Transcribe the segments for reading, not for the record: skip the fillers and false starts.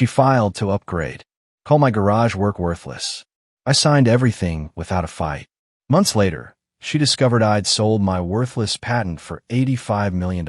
She filed to upgrade. Called my garage work worthless. I signed everything without a fight. Months later, she discovered I'd sold my worthless patent for $85 million.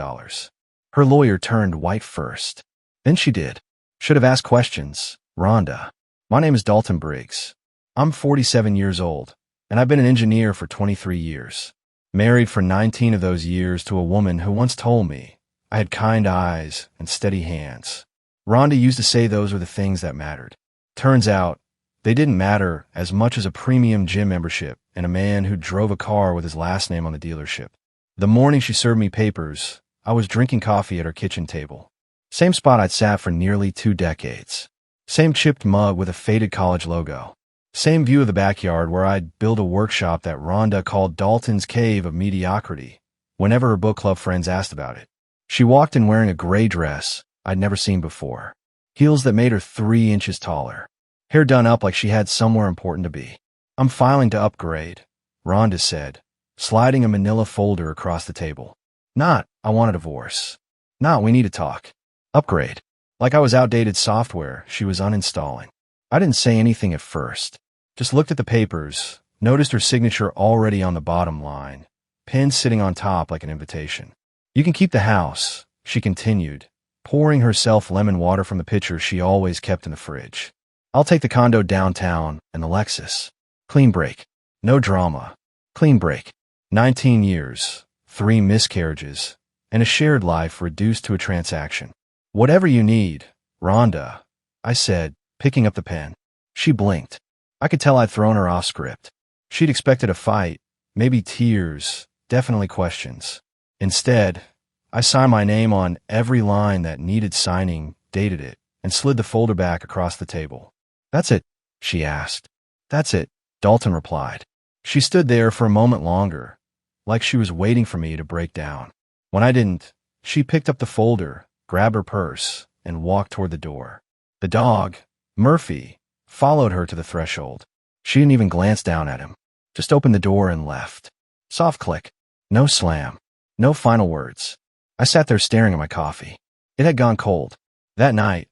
Her lawyer turned white first. Then she did. Should have asked questions. Rhonda. My name is Dalton Briggs. I'm 47 years old, and I've been an engineer for 23 years. Married for 19 of those years to a woman who once told me I had kind eyes and steady hands. Rhonda used to say those were the things that mattered. Turns out, they didn't matter as much as a premium gym membership and a man who drove a car with his last name on the dealership. The morning she served me papers, I was drinking coffee at her kitchen table. Same spot I'd sat for nearly 2 decades. Same chipped mug with a faded college logo. Same view of the backyard where I'd build a workshop that Rhonda called Dalton's Cave of Mediocrity whenever her book club friends asked about it. She walked in wearing a gray dress I'd never seen before. Heels that made her 3 inches taller. Hair done up like she had somewhere important to be. I'm filing to upgrade, Rhonda said, sliding a manila folder across the table. Not, I want a divorce. Not, we need to talk. Upgrade. Like I was outdated software she was uninstalling. I didn't say anything at first. Just looked at the papers, noticed her signature already on the bottom line, pen sitting on top like an invitation. You can keep the house, she continued, pouring herself lemon water from the pitcher she always kept in the fridge. I'll take the condo downtown and the Lexus. Clean break. No drama. Clean break. 19 years, 3 miscarriages, and a shared life reduced to a transaction. Whatever you need, Rhonda, I said, picking up the pen. She blinked. I could tell I'd thrown her off script. She'd expected a fight, maybe tears, definitely questions. Instead, I signed my name on every line that needed signing, dated it, and slid the folder back across the table. That's it, she asked. That's it, Dalton replied. She stood there for a moment longer, like she was waiting for me to break down. When I didn't, she picked up the folder, grabbed her purse, and walked toward the door. The dog, Murphy, followed her to the threshold. She didn't even glance down at him, just opened the door and left. Soft click. No slam. No final words. I sat there staring at my coffee. It had gone cold. That night,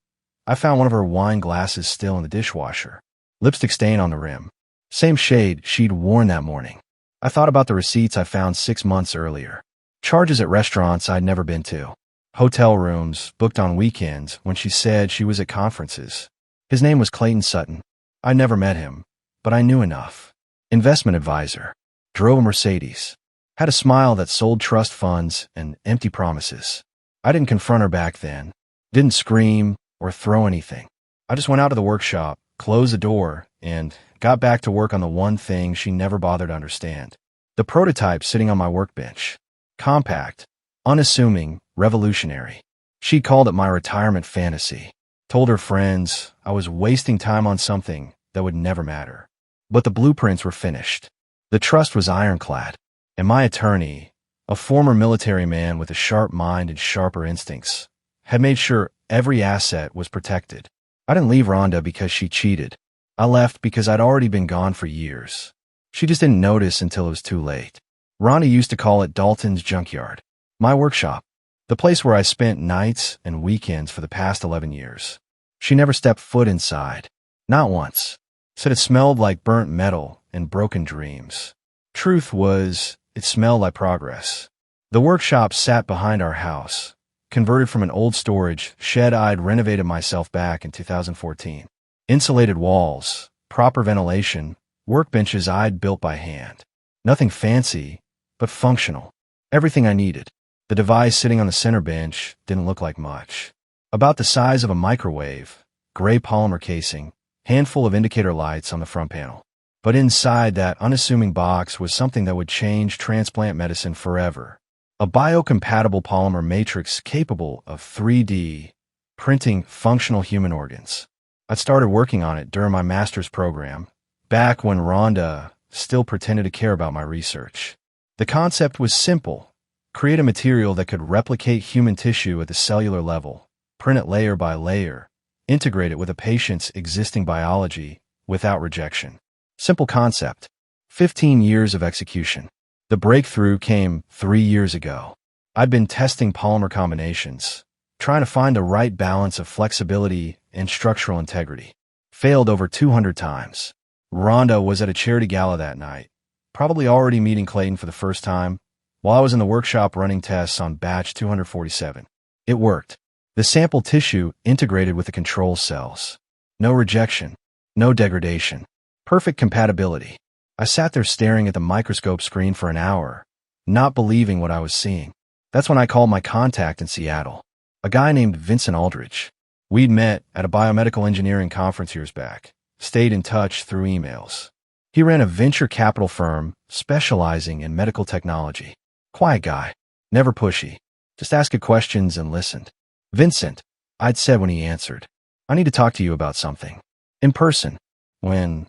I found one of her wine glasses still in the dishwasher. Lipstick stain on the rim. Same shade she'd worn that morning. I thought about the receipts I found 6 months earlier. Charges at restaurants I'd never been to. Hotel rooms booked on weekends when she said she was at conferences. His name was Clayton Sutton. I never met him, but I knew enough. Investment advisor. Drove a Mercedes. Had a smile that sold trust funds and empty promises. I didn't confront her back then. Didn't scream or throw anything. I just went out to the workshop, closed the door, and got back to work on the one thing she never bothered to understand. The prototype sitting on my workbench. Compact, unassuming, revolutionary. She called it my retirement fantasy. Told her friends I was wasting time on something that would never matter. But the blueprints were finished. The trust was ironclad. And my attorney, a former military man with a sharp mind and sharper instincts, had made sure every asset was protected. I didn't leave Rhonda because she cheated. I left because I'd already been gone for years. She just didn't notice until it was too late. Rhonda used to call it Dalton's junkyard. My workshop. The place where I spent nights and weekends for the past 11 years. She never stepped foot inside. Not once. Said it smelled like burnt metal and broken dreams. Truth was, it smelled like progress. The workshop sat behind our house, converted from an old storage shed I'd renovated myself back in 2014. Insulated walls, proper ventilation, workbenches I'd built by hand. Nothing fancy, but functional. Everything I needed. The device sitting on the center bench didn't look like much. About the size of a microwave, gray polymer casing, handful of indicator lights on the front panel. But inside that unassuming box was something that would change transplant medicine forever. A biocompatible polymer matrix capable of 3D printing functional human organs. I started working on it during my master's program, back when Rhonda still pretended to care about my research. The concept was simple. Create a material that could replicate human tissue at the cellular level, print it layer by layer, integrate it with a patient's existing biology without rejection. Simple concept. 15 years of execution. The breakthrough came 3 years ago. I'd been testing polymer combinations, trying to find the right balance of flexibility and structural integrity. Failed over 200 times. Rhonda was at a charity gala that night, probably already meeting Clayton for the first time, while I was in the workshop running tests on batch 247. It worked. The sample tissue integrated with the control cells. No rejection. No degradation. Perfect compatibility. I sat there staring at the microscope screen for an hour, not believing what I was seeing. That's when I called my contact in Seattle, a guy named Vincent Aldridge. We'd met at a biomedical engineering conference years back, stayed in touch through emails. He ran a venture capital firm specializing in medical technology. Quiet guy, never pushy, just asked questions and listened. Vincent, I'd said when he answered, I need to talk to you about something. In person. When?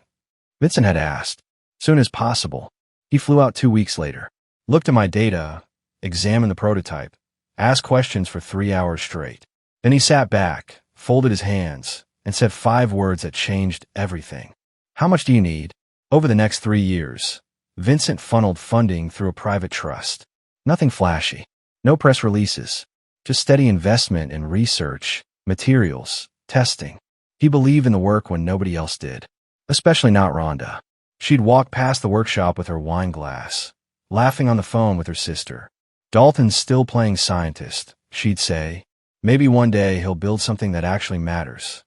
Vincent had asked. Soon as possible. He flew out 2 weeks later. Looked at my data, examined the prototype, asked questions for 3 hours straight. Then he sat back, folded his hands, and said 5 words that changed everything. How much do you need? Over the next 3 years, Vincent funneled funding through a private trust. Nothing flashy. No press releases. Just steady investment in research, materials, testing. He believed in the work when nobody else did. Especially not Rhonda. She'd walk past the workshop with her wine glass, laughing on the phone with her sister. Dalton's still playing scientist, she'd say. Maybe one day he'll build something that actually matters.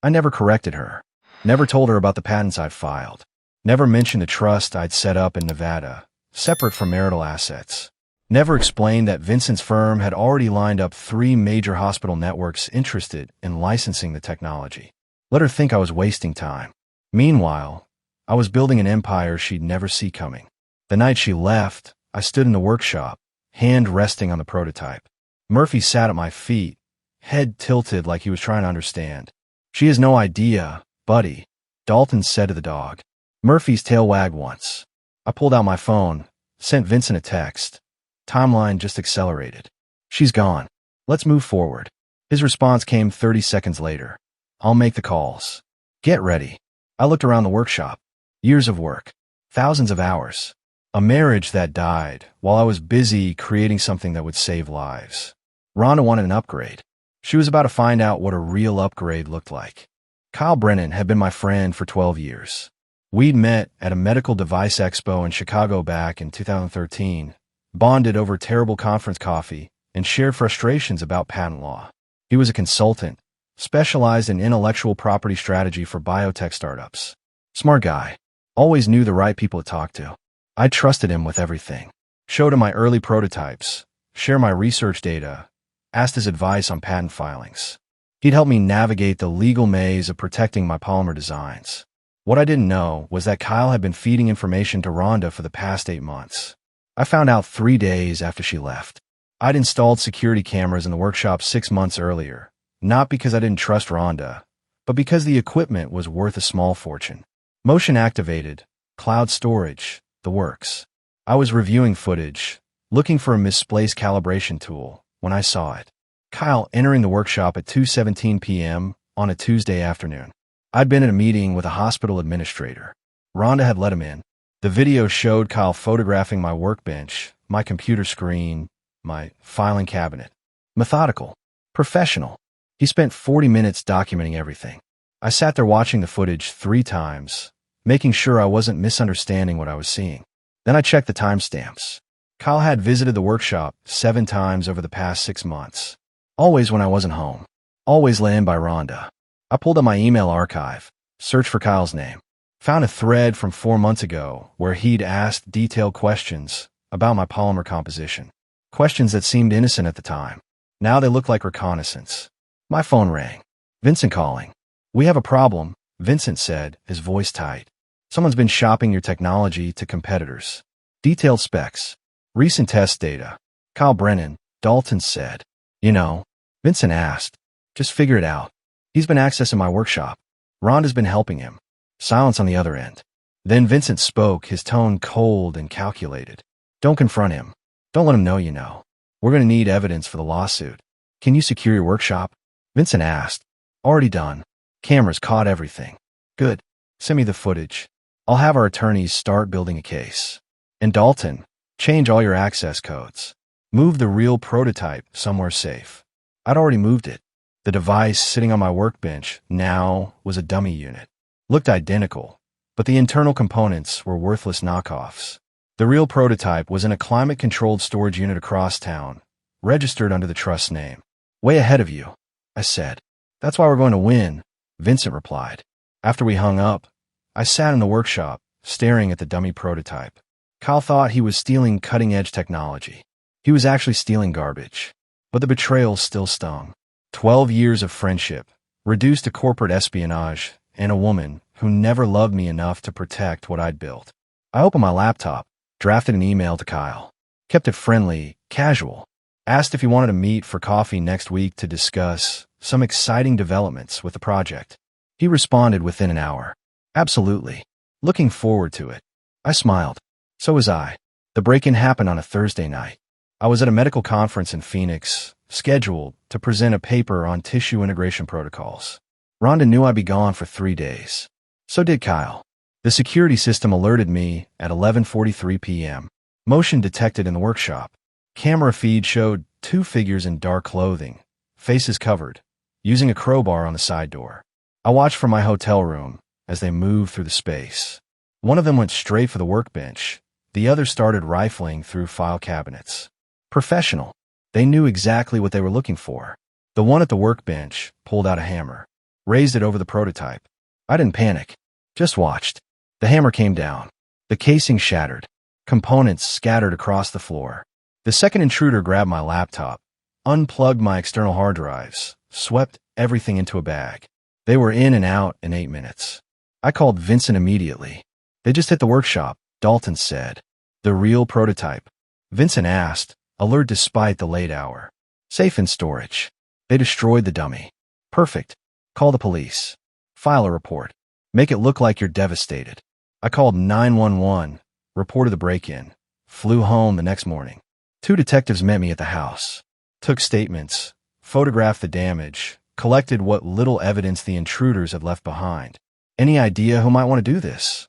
I never corrected her. Never told her about the patents I'd filed. Never mentioned the trust I'd set up in Nevada, separate from marital assets. Never explained that Vincent's firm had already lined up 3 major hospital networks interested in licensing the technology. Let her think I was wasting time. Meanwhile, I was building an empire she'd never see coming. The night she left, I stood in the workshop, hand resting on the prototype. Murphy sat at my feet, head tilted like he was trying to understand. She has no idea, buddy, Dalton said to the dog. Murphy's tail wagged once. I pulled out my phone, sent Vincent a text. Timeline just accelerated. She's gone. Let's move forward. His response came 30 seconds later. I'll make the calls. Get ready. I looked around the workshop. Years of work. Thousands of hours. A marriage that died while I was busy creating something that would save lives. Rhonda wanted an upgrade. She was about to find out what a real upgrade looked like. Kyle Brennan had been my friend for 12 years. We'd met at a medical device expo in Chicago back in 2013, bonded over terrible conference coffee, and shared frustrations about patent law. He was a consultant, specialized in intellectual property strategy for biotech startups. Smart guy. Always knew the right people to talk to. I trusted him with everything. Showed him my early prototypes, shared my research data, asked his advice on patent filings. He'd help me navigate the legal maze of protecting my polymer designs. What I didn't know was that Kyle had been feeding information to Rhonda for the past 8 months. I found out 3 days after she left. I'd installed security cameras in the workshop 6 months earlier, not because I didn't trust Rhonda, but because the equipment was worth a small fortune. Motion activated, cloud storage, the works. I was reviewing footage, looking for a misplaced calibration tool, when I saw it. Kyle entering the workshop at 2:17 p.m. on a Tuesday afternoon. I'd been at a meeting with a hospital administrator. Rhonda had let him in. The video showed Kyle photographing my workbench, my computer screen, my filing cabinet. Methodical. Professional. He spent 40 minutes documenting everything. I sat there watching the footage 3 times, making sure I wasn't misunderstanding what I was seeing. Then I checked the timestamps. Kyle had visited the workshop 7 times over the past 6 months. Always when I wasn't home. Always let in by Rhonda. I pulled up my email archive, searched for Kyle's name. Found a thread from 4 months ago where he'd asked detailed questions about my polymer composition. Questions that seemed innocent at the time. Now they look like reconnaissance. My phone rang. Vincent calling. We have a problem, Vincent said, his voice tight. Someone's been shopping your technology to competitors. Detailed specs. Recent test data. Kyle Brennan, Dalton said. You know, Vincent asked. Just figure it out. He's been accessing my workshop. Rhonda's been helping him. Silence on the other end. Then Vincent spoke, his tone cold and calculated. Don't confront him. Don't let him know you know. We're going to need evidence for the lawsuit. Can you secure your workshop? Vincent asked. Already done. Cameras caught everything. Good. Send me the footage. I'll have our attorneys start building a case. And Dalton, change all your access codes. Move the real prototype somewhere safe. I'd already moved it. The device sitting on my workbench now was a dummy unit. Looked identical, but the internal components were worthless knockoffs. The real prototype was in a climate-controlled storage unit across town, registered under the trust name. Way ahead of you, I said. That's why we're going to win, Vincent replied. After we hung up, I sat in the workshop, staring at the dummy prototype. Kyle thought he was stealing cutting-edge technology. He was actually stealing garbage. But the betrayal still stung. 12 years of friendship, reduced to corporate espionage, and a woman who never loved me enough to protect what I'd built. I opened my laptop, drafted an email to Kyle, kept it friendly, casual, asked if he wanted to meet for coffee next week to discuss some exciting developments with the project. He responded within an hour. Absolutely. Looking forward to it. I smiled. So was I. The break-in happened on a Thursday night. I was at a medical conference in Phoenix, scheduled to present a paper on tissue integration protocols. Rhonda knew I'd be gone for 3 days. So did Kyle. The security system alerted me at 11:43 p.m. Motion detected in the workshop. Camera feed showed 2 figures in dark clothing, faces covered, using a crowbar on the side door. I watched from my hotel room as they moved through the space. One of them went straight for the workbench. The other started rifling through file cabinets. Professional. They knew exactly what they were looking for. The one at the workbench pulled out a hammer, raised it over the prototype. I didn't panic, just watched. The hammer came down. The casing shattered. Components scattered across the floor. The second intruder grabbed my laptop, unplugged my external hard drives, swept everything into a bag. They were in and out in 8 minutes. I called Vincent immediately. They just hit the workshop, Dalton said. The real prototype. Vincent asked, alert despite the late hour. Safe in storage. They destroyed the dummy. Perfect. Call the police. File a report. Make it look like you're devastated. I called 911, reported the break-in, flew home the next morning. 2 detectives met me at the house, took statements, photographed the damage, collected what little evidence the intruders had left behind. Any idea who might want to do this?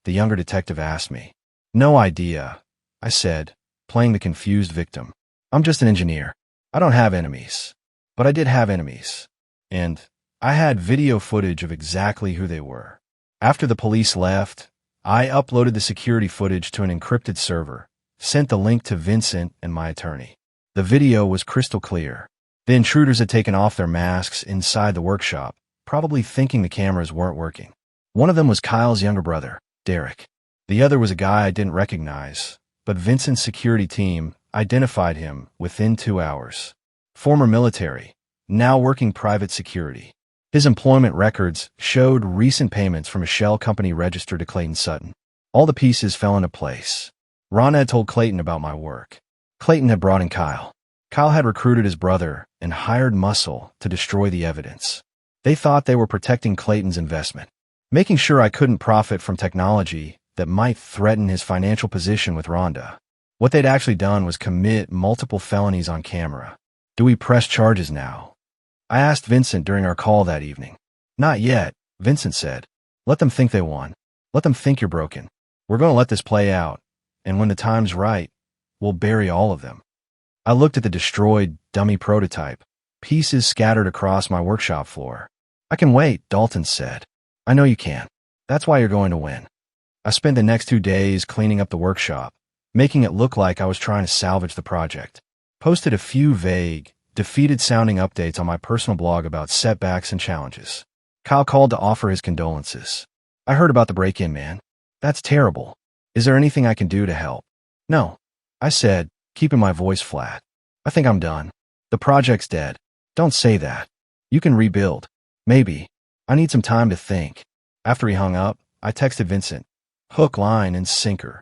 The younger detective asked me. No idea, I said, playing the confused victim. I'm just an engineer. I don't have enemies. But I did have enemies. And I had video footage of exactly who they were. After the police left, I uploaded the security footage to an encrypted server, sent the link to Vincent and my attorney. The video was crystal clear. The intruders had taken off their masks inside the workshop, probably thinking the cameras weren't working. One of them was Kyle's younger brother, Derek. The other was a guy I didn't recognize, but Vincent's security team identified him within 2 hours. Former military, now working private security. His employment records showed recent payments from a shell company registered to Clayton Sutton. All the pieces fell into place. Rhonda had told Clayton about my work. Clayton had brought in Kyle. Kyle had recruited his brother and hired muscle to destroy the evidence. They thought they were protecting Clayton's investment, making sure I couldn't profit from technology that might threaten his financial position with Rhonda. What they'd actually done was commit multiple felonies on camera. Do we press charges now? I asked Vincent during our call that evening. Not yet, Vincent said. Let them think they won. Let them think you're broken. We're going to let this play out, and when the time's right, we'll bury all of them. I looked at the destroyed dummy prototype, pieces scattered across my workshop floor. I can wait, Dalton said. I know you can. That's why you're going to win. I spent the next 2 days cleaning up the workshop, making it look like I was trying to salvage the project. Posted a few vague, defeated-sounding updates on my personal blog about setbacks and challenges. Kyle called to offer his condolences. I heard about the break-in, man. That's terrible. Is there anything I can do to help? No, I said, keeping my voice flat. I think I'm done. The project's dead. Don't say that. You can rebuild. Maybe. I need some time to think. After he hung up, I texted Vincent. Hook, line, and sinker.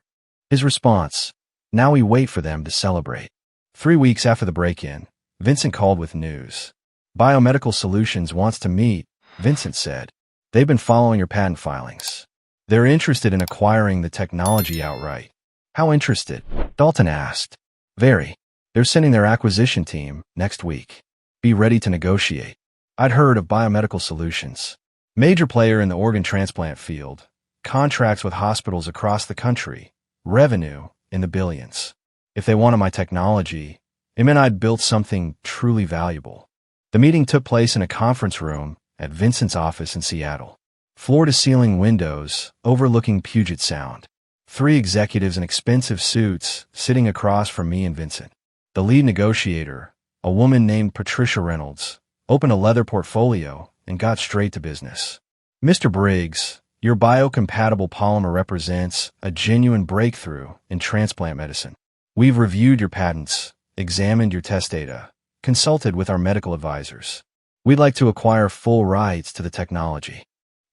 His response. Now we wait for them to celebrate. 3 weeks after the break-in, Vincent called with news. Biomedical Solutions wants to meet, Vincent said. They've been following your patent filings. They're interested in acquiring the technology outright. How interested? Dalton asked. Very. They're sending their acquisition team next week. Be ready to negotiate. I'd heard of Biomedical Solutions. Major player in the organ transplant field. Contracts with hospitals across the country. Revenue in the billions. If they wanted my technology, it meant I'd built something truly valuable. The meeting took place in a conference room at Vincent's office in Seattle. Floor-to-ceiling windows overlooking Puget Sound. 3 executives in expensive suits sitting across from me and Vincent. The lead negotiator, a woman named Patricia Reynolds, opened a leather portfolio and got straight to business. Mr. Briggs, your biocompatible polymer represents a genuine breakthrough in transplant medicine. We've reviewed your patents, examined your test data, consulted with our medical advisors. We'd like to acquire full rights to the technology.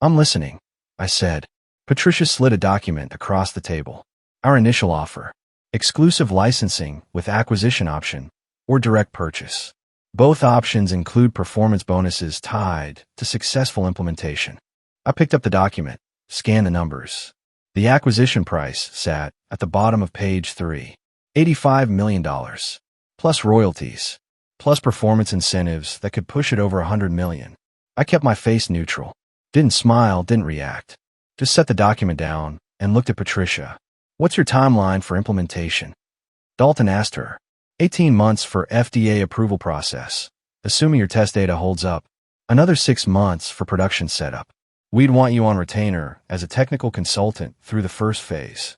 I'm listening, I said. Patricia slid a document across the table. Our initial offer. Exclusive licensing with acquisition option or direct purchase. Both options include performance bonuses tied to successful implementation. I picked up the document, scanned the numbers. The acquisition price sat at the bottom of page 3. $85 million. Plus royalties. Plus performance incentives that could push it over $100 million. I kept my face neutral. Didn't smile, didn't react. Just set the document down and looked at Patricia. What's your timeline for implementation? Dalton asked her. 18 months for FDA approval process, assuming your test data holds up. Another 6 months for production setup. We'd want you on retainer as a technical consultant through the first phase.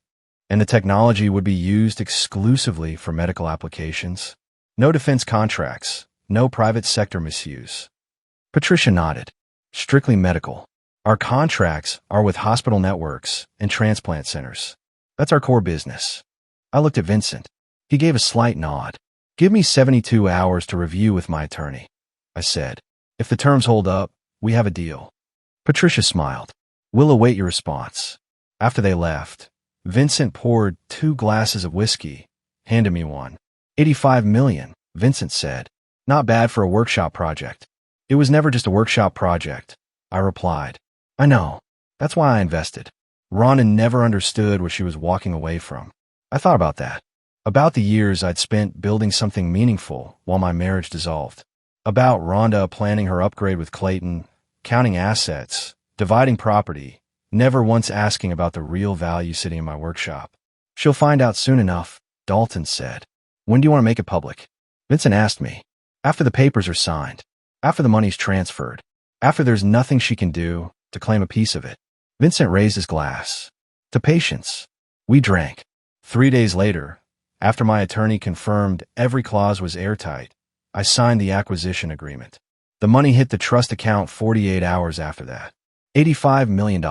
And the technology would be used exclusively for medical applications. No defense contracts, no private sector misuse. Patricia nodded. Strictly medical. Our contracts are with hospital networks and transplant centers. That's our core business. I looked at Vincent. He gave a slight nod. Give me 72 hours to review with my attorney, I said. If the terms hold up, we have a deal. Patricia smiled. We'll await your response. After they left, Vincent poured 2 glasses of whiskey, handed me one. $85 million, Vincent said. Not bad for a workshop project. It was never just a workshop project, I replied. I know. That's why I invested. Rhonda never understood what she was walking away from. I thought about that. About the years I'd spent building something meaningful while my marriage dissolved. About Rhonda planning her upgrade with Clayton, counting assets, dividing property, never once asking about the real value sitting in my workshop. She'll find out soon enough, Dalton said. When do you want to make it public? Vincent asked me. After the papers are signed. After the money's transferred. After there's nothing she can do to claim a piece of it. Vincent raised his glass. To patience. We drank. 3 days later, after my attorney confirmed every clause was airtight, I signed the acquisition agreement. The money hit the trust account 48 hours after that. $85 million.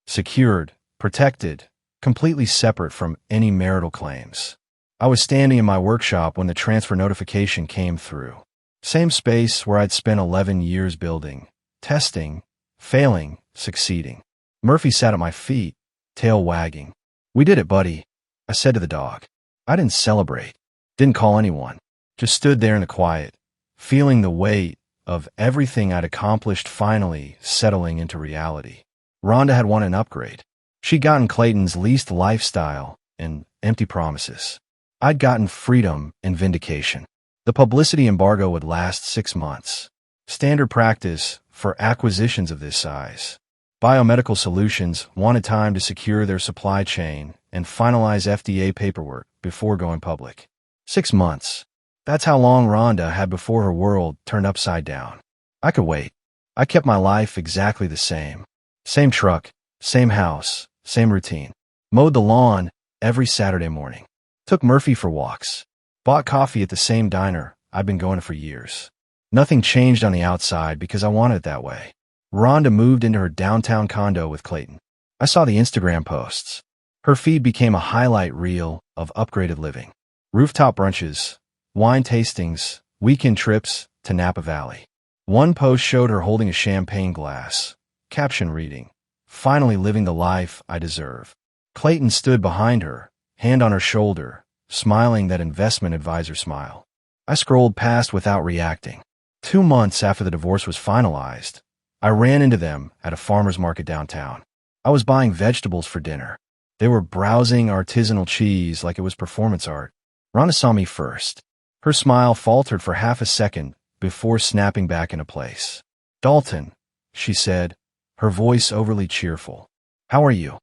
Secured, protected, completely separate from any marital claims. I was standing in my workshop when the transfer notification came through. Same space where I'd spent 11 years building, testing, failing, succeeding. Murphy sat at my feet, tail wagging. We did it, buddy, I said to the dog. I didn't celebrate, didn't call anyone, just stood there in the quiet, feeling the weight of everything I'd accomplished finally settling into reality. Rhonda had won an upgrade. She'd gotten Clayton's leased lifestyle and empty promises. I'd gotten freedom and vindication. The publicity embargo would last 6 months. Standard practice for acquisitions of this size. Biomedical Solutions wanted time to secure their supply chain and finalize FDA paperwork before going public. 6 months. That's how long Rhonda had before her world turned upside down. I could wait. I kept my life exactly the same. Same truck, same house, same routine. Mowed the lawn every Saturday morning. Took Murphy for walks. Bought coffee at the same diner I'd been going to for years. Nothing changed on the outside because I wanted it that way. Rhonda moved into her downtown condo with Clayton. I saw the Instagram posts. Her feed became a highlight reel of upgraded living. Rooftop brunches, wine tastings, weekend trips to Napa Valley. One post showed her holding a champagne glass, caption reading, "Finally living the life I deserve." Clayton stood behind her, hand on her shoulder, smiling that investment advisor smile. I scrolled past without reacting. 2 months after the divorce was finalized, I ran into them at a farmer's market downtown. I was buying vegetables for dinner. They were browsing artisanal cheese like it was performance art. Rhonda saw me first. Her smile faltered for half a second before snapping back into place. "Dalton," she said, her voice overly cheerful. "How are you?"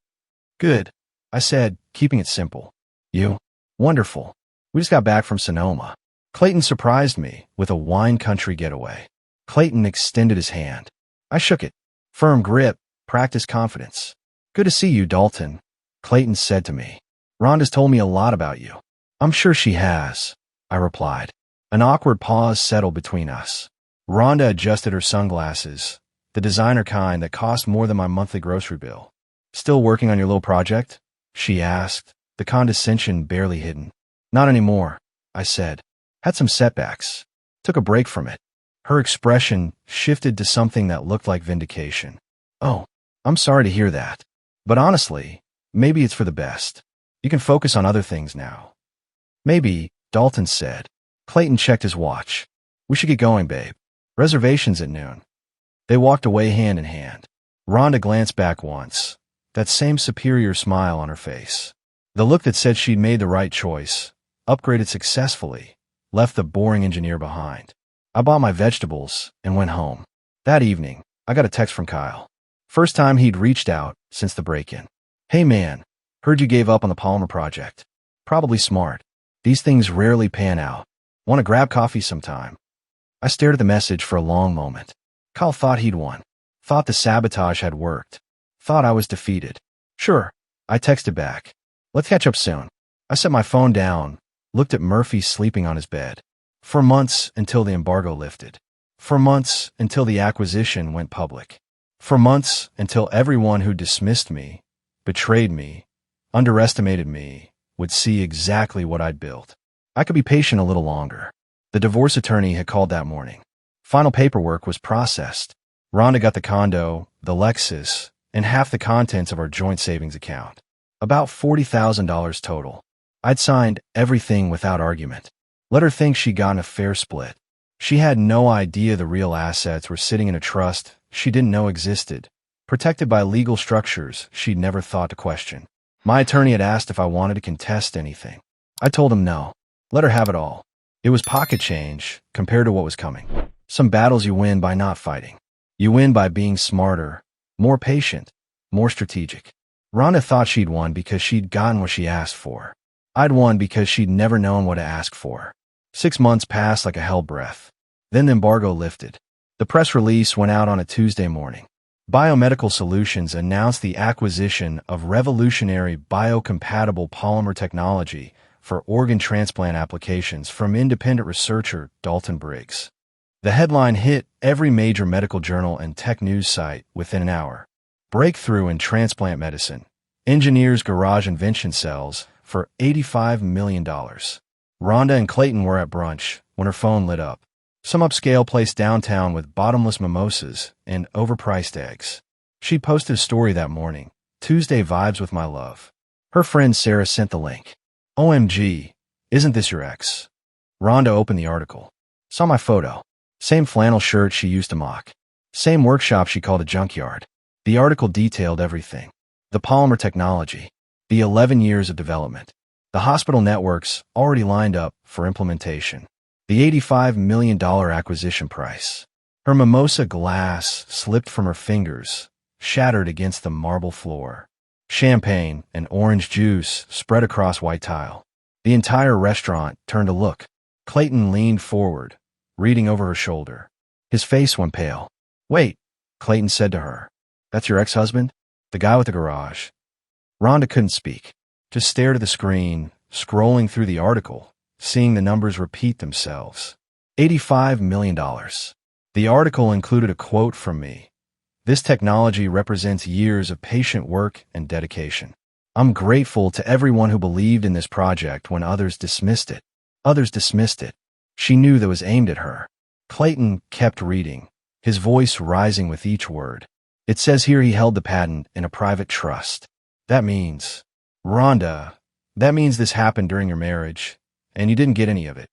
"Good," I said, keeping it simple. "You?" "Wonderful. We just got back from Sonoma." Clayton surprised me with a wine country getaway. Clayton extended his hand. I shook it. Firm grip, practice confidence. Good to see you, Dalton, Clayton said to me. Rhonda's told me a lot about you. I'm sure she has, I replied. An awkward pause settled between us. Rhonda adjusted her sunglasses, the designer kind that cost more than my monthly grocery bill. Still working on your little project? She asked, the condescension barely hidden. Not anymore, I said. Had some setbacks. Took a break from it. Her expression shifted to something that looked like vindication. Oh, I'm sorry to hear that. But honestly, maybe it's for the best. You can focus on other things now. Maybe, Dalton said. Clayton checked his watch. We should get going, babe. Reservations at noon. They walked away hand in hand. Rhonda glanced back once, that same superior smile on her face. The look that said she'd made the right choice, upgraded successfully, left the boring engineer behind. I bought my vegetables and went home. That evening, I got a text from Kyle. First time he'd reached out since the break-in. Hey man, heard you gave up on the polymer project. Probably smart. These things rarely pan out. Want to grab coffee sometime? I stared at the message for a long moment. Kyle thought he'd won. Thought the sabotage had worked. Thought I was defeated. Sure, I texted back. Let's catch up soon. I set my phone down, looked at Murphy sleeping on his bed. For months until the embargo lifted. For months until the acquisition went public. For months until everyone who dismissed me, betrayed me, underestimated me, would see exactly what I'd built. I could be patient a little longer. The divorce attorney had called that morning. Final paperwork was processed. Rhonda got the condo, the Lexus, and half the contents of our joint savings account. About $40,000 total. I'd signed everything without argument. Let her think she'd gotten a fair split. She had no idea the real assets were sitting in a trust she didn't know existed, protected by legal structures she'd never thought to question. My attorney had asked if I wanted to contest anything. I told him no. Let her have it all. It was pocket change compared to what was coming. Some battles you win by not fighting. You win by being smarter, more patient, more strategic. Rhonda thought she'd won because she'd gotten what she asked for. I'd won because she'd never known what to ask for. 6 months passed like a hell breath. Then the embargo lifted. The press release went out on a Tuesday morning. Biomedical Solutions announced the acquisition of revolutionary biocompatible polymer technology for organ transplant applications from independent researcher Dalton Briggs. The headline hit every major medical journal and tech news site within an hour. Breakthrough in transplant medicine. Engineers garage invention cells for $85 million. Rhonda and Clayton were at brunch when her phone lit up. Some upscale place downtown with bottomless mimosas and overpriced eggs. She posted a story that morning. Tuesday vibes with my love. Her friend Sarah sent the link. OMG, isn't this your ex? Rhonda opened the article. Saw my photo. Same flannel shirt she used to mock. Same workshop she called a junkyard. The article detailed everything. The polymer technology. The 11 years of development. The hospital networks already lined up for implementation. The $85 million acquisition price. Her mimosa glass slipped from her fingers, shattered against the marble floor. Champagne and orange juice spread across white tile. The entire restaurant turned to look. Clayton leaned forward, reading over her shoulder. His face went pale. Wait, Clayton said to her. That's your ex-husband? The guy with the garage. Rhonda couldn't speak. Just stared at the screen, scrolling through the article, seeing the numbers repeat themselves. $85 million. The article included a quote from me. This technology represents years of patient work and dedication. I'm grateful to everyone who believed in this project when others dismissed it. Others dismissed it. She knew that was aimed at her. Clayton kept reading, his voice rising with each word. It says here he held the patent in a private trust. That means, Rhonda, that means this happened during your marriage, and you didn't get any of it.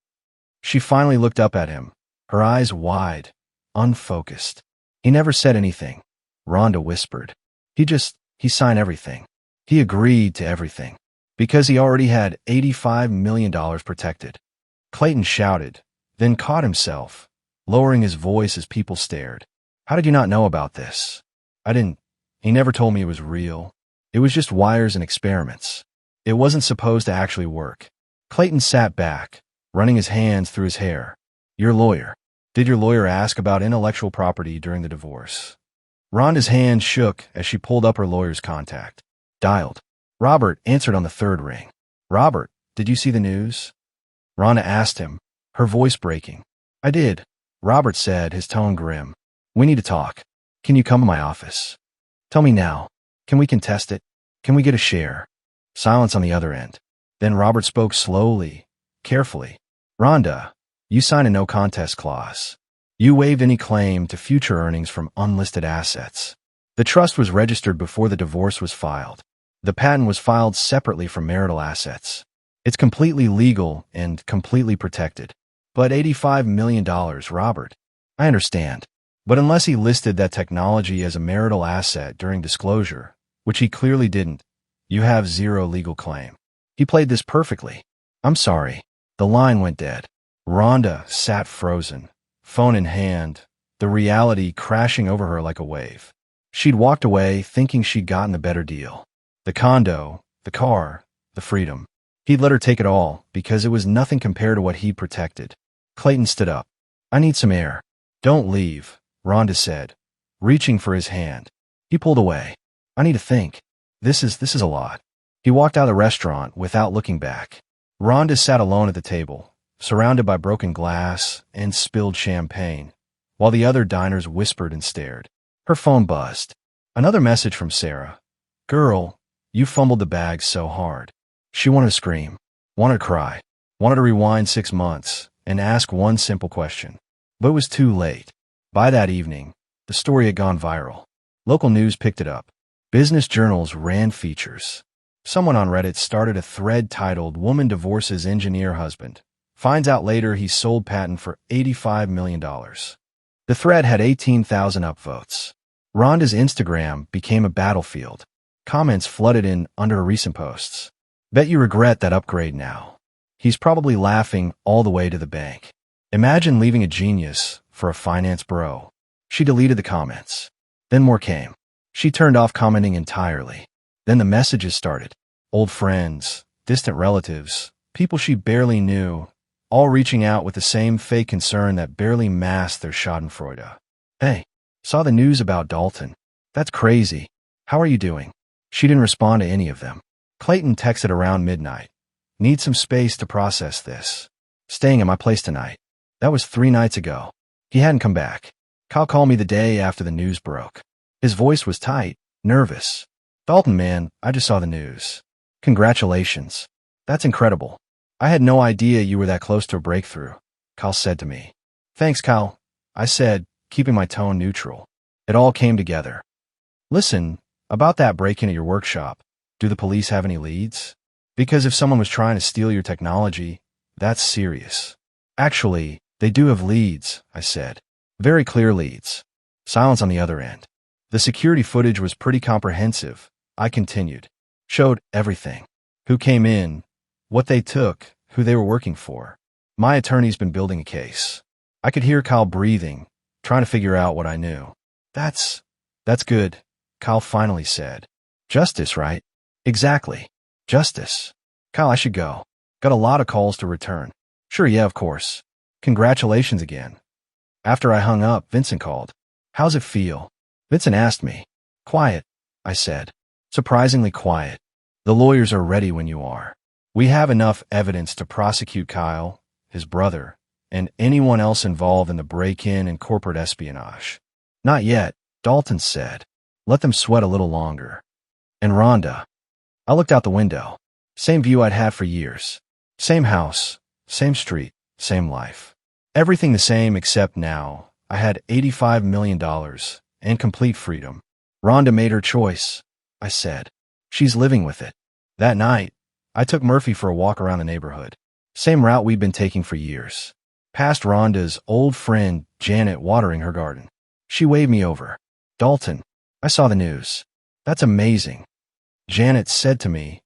She finally looked up at him, her eyes wide, unfocused. He never said anything. Rhonda whispered. He signed everything. He agreed to everything. Because he already had $85 million protected. Clayton shouted, then caught himself, lowering his voice as people stared. How did you not know about this? I didn't. He never told me it was real. It was just wires and experiments. It wasn't supposed to actually work. Clayton sat back, running his hands through his hair. Your lawyer. Did your lawyer ask about intellectual property during the divorce? Rhonda's hand shook as she pulled up her lawyer's contact. Dialed. Robert answered on the third ring. Robert, did you see the news? Rhonda asked him, her voice breaking. I did, Robert said, his tone grim. We need to talk. Can you come to my office? Tell me now. Can we contest it? Can we get a share? Silence on the other end. Then Robert spoke slowly, carefully. Rhonda, you signed a no contest clause. You waived any claim to future earnings from unlisted assets. The trust was registered before the divorce was filed. The patent was filed separately from marital assets. It's completely legal and completely protected. But $85 million, Robert. I understand. But unless he listed that technology as a marital asset during disclosure, which he clearly didn't, you have zero legal claim. He played this perfectly. I'm sorry. The line went dead. Rhonda sat frozen, phone in hand, the reality crashing over her like a wave. She'd walked away thinking she'd gotten the better deal. The condo, the car, the freedom. He'd let her take it all because it was nothing compared to what he protected. Clayton stood up. I need some air. Don't leave, Rhonda said, reaching for his hand. He pulled away. I need to think. This is a lot. He walked out of the restaurant without looking back. Rhonda sat alone at the table, surrounded by broken glass and spilled champagne, while the other diners whispered and stared. Her phone buzzed. Another message from Sarah. Girl, you fumbled the bag so hard. She wanted to scream, wanted to cry, wanted to rewind 6 months and ask one simple question. But it was too late. By that evening, the story had gone viral. Local news picked it up. Business journals ran features. Someone on Reddit started a thread titled Woman Divorces Engineer Husband. Finds out later he sold patent for $85 million. The thread had 18,000 upvotes. Rhonda's Instagram became a battlefield. Comments flooded in under her recent posts. Bet you regret that upgrade now. He's probably laughing all the way to the bank. Imagine leaving a genius for a finance bro. She deleted the comments. Then more came. She turned off commenting entirely. Then the messages started. Old friends, distant relatives, people she barely knew, all reaching out with the same fake concern that barely masked their schadenfreude. Hey, saw the news about Dalton. That's crazy. How are you doing? She didn't respond to any of them. Clayton texted around midnight. Need some space to process this. Staying at my place tonight. That was 3 nights ago. He hadn't come back. Kyle called me the day after the news broke. His voice was tight, nervous. Dalton, man, I just saw the news. Congratulations. That's incredible. I had no idea you were that close to a breakthrough, Kyle said to me. Thanks, Kyle, I said, keeping my tone neutral. It all came together. Listen, about that break-in at your workshop, do the police have any leads? Because if someone was trying to steal your technology, that's serious. Actually, they do have leads, I said. Very clear leads. Silence on the other end. The security footage was pretty comprehensive, I continued. Showed everything. Who came in, what they took, who they were working for. My attorney's been building a case. I could hear Kyle breathing, trying to figure out what I knew. That's good, Kyle finally said. Justice, right? Exactly. Justice. Kyle, I should go. Got a lot of calls to return. Sure, yeah, of course. Congratulations again. After I hung up, Vincent called. How's it feel? Vincent asked me. Quiet, I said. Surprisingly quiet. The lawyers are ready when you are. We have enough evidence to prosecute Kyle, his brother, and anyone else involved in the break-in and corporate espionage. Not yet, Dalton said. Let them sweat a little longer. And Rhonda. I looked out the window. Same view I'd had for years. Same house, same street, same life. Everything the same except now I had $85 million and complete freedom. Rhonda made her choice, I said. She's living with it. That night, I took Murphy for a walk around the neighborhood. Same route we'd been taking for years. Past Rhonda's old friend, Janet, watering her garden. She waved me over. Dalton, I saw the news. That's amazing. Janet said to me,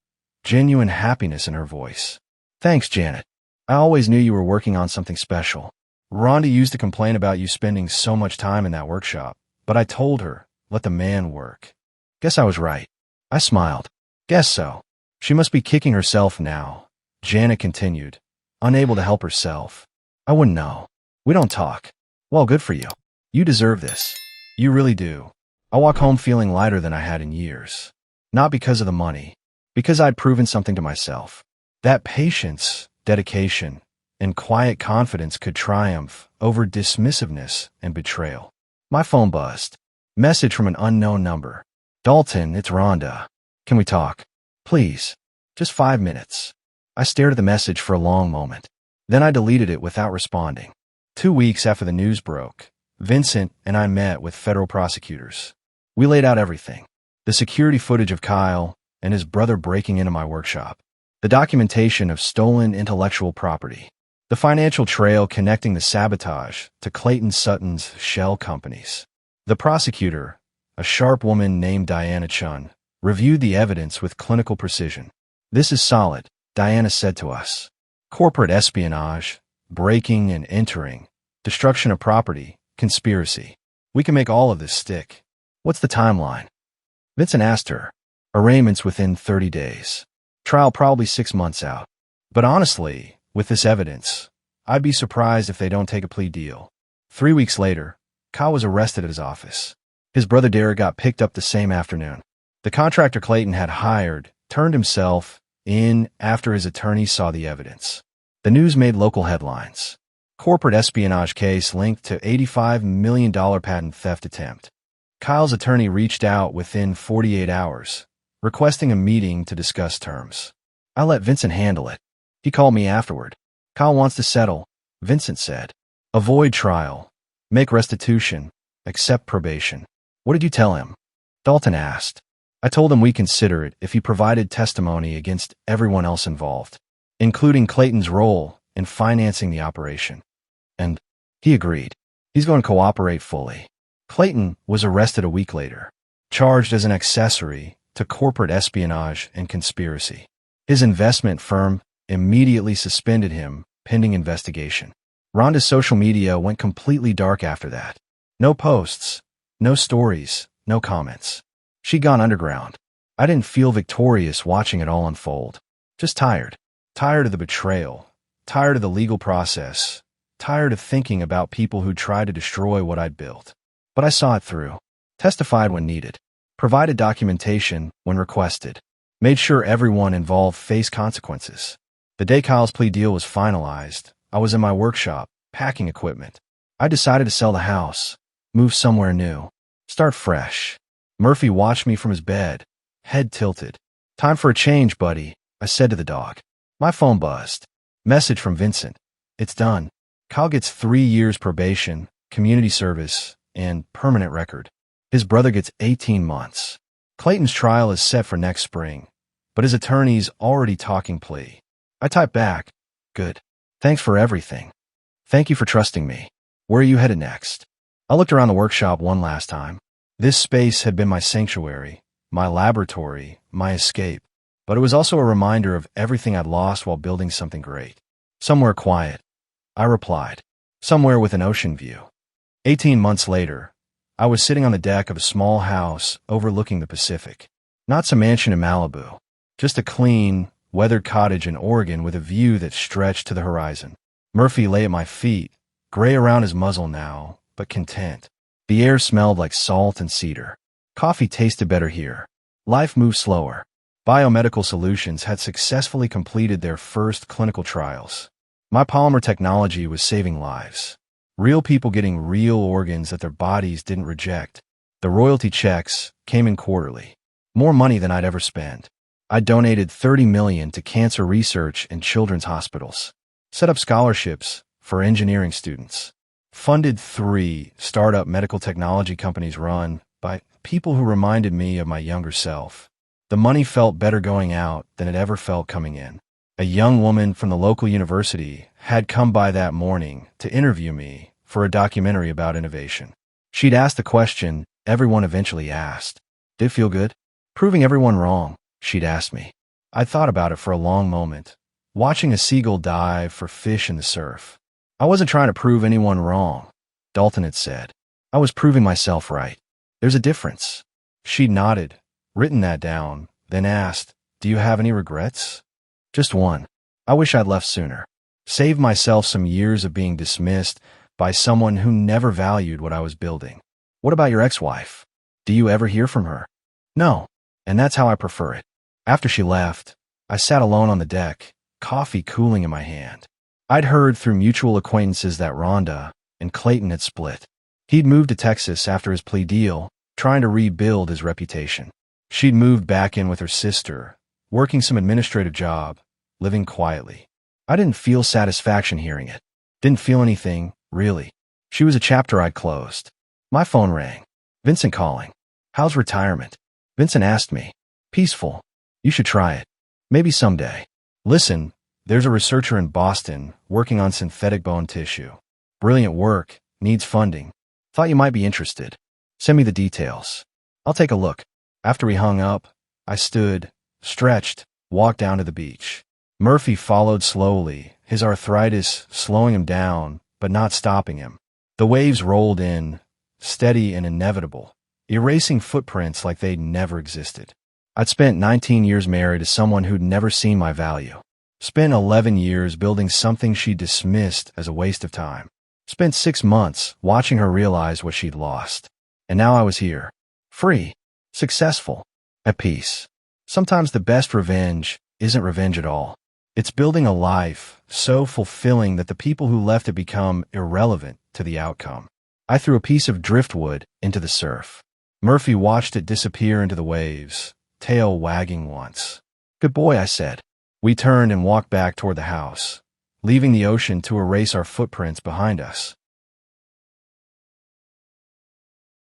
genuine happiness in her voice. Thanks, Janet. I always knew you were working on something special. Rhonda used to complain about you spending so much time in that workshop, but I told her, let the man work. Guess I was right. I smiled. Guess so. She must be kicking herself now. Janet continued. unable to help herself. I wouldn't know. We don't talk. Well, good for you. You deserve this. You really do. I walk home feeling lighter than I had in years. Not because of the money, because I'd proven something to myself. That patience, dedication, and quiet confidence could triumph over dismissiveness and betrayal. My phone buzzed. Message from an unknown number. Dalton, it's Rhonda. Can we talk? Please. Just 5 minutes. I stared at the message for a long moment. Then I deleted it without responding. 2 weeks after the news broke, Vincent and I met with federal prosecutors. We laid out everything. The security footage of Kyle and his brother breaking into my workshop. The documentation of stolen intellectual property. The financial trail connecting the sabotage to Clayton Sutton's shell companies. The prosecutor, a sharp woman named Diana Chun, reviewed the evidence with clinical precision. This is solid, Diana said to us. Corporate espionage, breaking and entering, destruction of property, conspiracy. We can make all of this stick. What's the timeline? Vincent asked her. Arraignments within 30 days. Trial probably 6 months out. But honestly, with this evidence, I'd be surprised if they don't take a plea deal. 3 weeks later, Kyle was arrested at his office. His brother Derek got picked up the same afternoon. The contractor Clayton had hired turned himself in after his attorney saw the evidence. The news made local headlines. Corporate espionage case linked to $85 million patent theft attempt. Kyle's attorney reached out within 48 hours, requesting a meeting to discuss terms. I let Vincent handle it. He called me afterward. Kyle wants to settle, Vincent said. Avoid trial. Make restitution. Accept probation. What did you tell him? Dalton asked. I told him we consider it if he provided testimony against everyone else involved, including Clayton's role in financing the operation. And he agreed. He's going to cooperate fully. Clayton was arrested a week later, charged as an accessory to corporate espionage and conspiracy. His investment firm immediately suspended him pending investigation. Rhonda's social media went completely dark after that. No posts, no stories, no comments. She'd gone underground. I didn't feel victorious watching it all unfold. Just tired. Tired of the betrayal. Tired of the legal process. Tired of thinking about people who tried to destroy what I'd built. But I saw it through. Testified when needed. Provided documentation when requested. Made sure everyone involved faced consequences. The day Kyle's plea deal was finalized, I was in my workshop, packing equipment. I decided to sell the house, move somewhere new, start fresh. Murphy watched me from his bed, head tilted. Time for a change, buddy, I said to the dog. My phone buzzed. Message from Vincent. It's done. Kyle gets 3 years probation, community service, and permanent record. His brother gets 18 months. Clayton's trial is set for next spring, but his attorney's already talking plea. I typed back. Good. Thanks for everything. Thank you for trusting me. Where are you headed next? I looked around the workshop one last time. This space had been my sanctuary, my laboratory, my escape, but it was also a reminder of everything I'd lost while building something great. Somewhere quiet, I replied. Somewhere with an ocean view. 18 months later, I was sitting on the deck of a small house overlooking the Pacific. Not some mansion in Malibu, just a clean, weathered cottage in Oregon with a view that stretched to the horizon. Murphy lay at my feet, gray around his muzzle now, but content. The air smelled like salt and cedar. Coffee tasted better here. Life moved slower. Biomedical Solutions had successfully completed their first clinical trials. My polymer technology was saving lives. Real people getting real organs that their bodies didn't reject. The royalty checks came in quarterly. More money than I'd ever spent. I donated $30 million to cancer research and children's hospitals. Set up scholarships for engineering students. Funded 3 startup medical technology companies run by people who reminded me of my younger self. The money felt better going out than it ever felt coming in. A young woman from the local university had come by that morning to interview me for a documentary about innovation. She'd asked the question everyone eventually asked. Did it feel good? Proving everyone wrong, she'd asked me. I'd thought about it for a long moment, watching a seagull dive for fish in the surf. I wasn't trying to prove anyone wrong, Dalton had said. I was proving myself right. There's a difference. She nodded, written that down, then asked, Do you have any regrets? Just one. I wish I'd left sooner. Saved myself some years of being dismissed by someone who never valued what I was building. What about your ex-wife? Do you ever hear from her? No, and that's how I prefer it. After she left, I sat alone on the deck, coffee cooling in my hand. I'd heard through mutual acquaintances that Rhonda and Clayton had split. He'd moved to Texas after his plea deal, trying to rebuild his reputation. She'd moved back in with her sister, working some administrative job, living quietly. I didn't feel satisfaction hearing it. Didn't feel anything, really. She was a chapter I'd closed. My phone rang. Vincent calling. How's retirement? Vincent asked me. Peaceful. You should try it. Maybe someday. Listen, there's a researcher in Boston working on synthetic bone tissue. Brilliant work, needs funding. Thought you might be interested. Send me the details. I'll take a look. After we hung up, I stood, stretched, walked down to the beach. Murphy followed slowly, his arthritis slowing him down, but not stopping him. The waves rolled in, steady and inevitable, erasing footprints like they'd never existed. I'd spent 19 years married to someone who'd never seen my value. Spent 11 years building something she dismissed as a waste of time. Spent 6 months watching her realize what she'd lost. And now I was here. Free. Successful. At peace. Sometimes the best revenge isn't revenge at all. It's building a life so fulfilling that the people who left it become irrelevant to the outcome. I threw a piece of driftwood into the surf. Murphy watched it disappear into the waves, tail wagging once. Good boy, I said. We turned and walked back toward the house, leaving the ocean to erase our footprints behind us.